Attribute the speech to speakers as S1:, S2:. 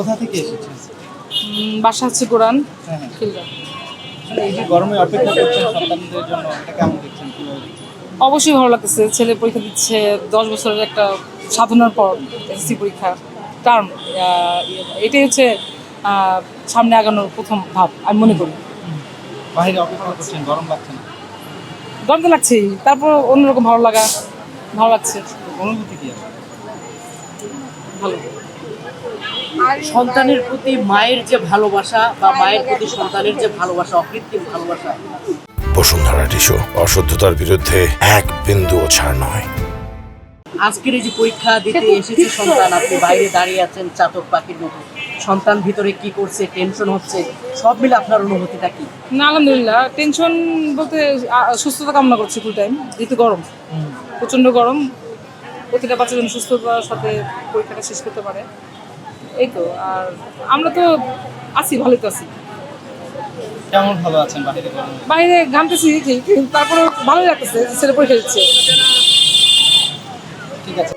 S1: কোথা থেকে এসেছেন?
S2: বাসা হচ্ছে কোরআন
S1: হ্যাঁ, হ্যাঁ।
S2: খিলগা।
S1: আসলে এই যে গরমে অপেক্ষা করছেন সন্তানদের জন্য, এটা কেমন দেখছেন? কিভাবে দেখছেন?
S2: অবশ্যই ভালো লাগতেছে, ছেলে পরীক্ষা দিচ্ছে 10 বছরের একটা সাধনার পর এসএসসি পরীক্ষা। কারণ এটাই হচ্ছে সামনে আগানোর প্রথম ধাপ আমি মনে করি।
S1: বাইরে অপেক্ষা করছেন, গরম লাগছে না?
S2: গরম তো লাগছেই, তারপর অন্যরকম ভালো ভালো লাগছে।
S1: অনুভূতি কি আছে?
S2: ভালো।
S3: সন্তানের প্রতি মায়ের যে ভালোবাসা বা মায়ের প্রতি সন্তানের যে ভালোবাসা, অকৃত্রিম ভালোবাসা।
S4: বসুন্ধরা টিস্যু, অশুদ্ধতার বিরুদ্ধে এক বিন্দুও ছাড় নয়।
S3: আজকের এই যে পরীক্ষা দিতে এসেছে সন্তান, আপনি বাইরে দাঁড়িয়ে আছেন চাতক পাখির মতো, সন্তান ভিতরে কি করছে, টেনশন হচ্ছে, সব মিলে আপনার অনুভূতিটা কি?
S2: না আলহামদুলিল্লাহ, টেনশন বলতে সুস্থতা কামনা করছি ফুল টাইম, যেহেতু গরম, প্রচণ্ড গরম। প্রতিটা বাচ্চা যেন সুস্থতার সাথে পরীক্ষাটা শেষ করতে পারে, এই তো। আর আমরা তো আছি, ভালোই তো আছি।
S1: কেমন ভালো আছেন বাইরে গরমে?
S2: বাইরে ঘামতেছি ঠিক, কিন্তু তারপরে ভালোই লাগতেছে, ছেলে পরীক্ষা দিচ্ছে।
S1: ঠিক আছে।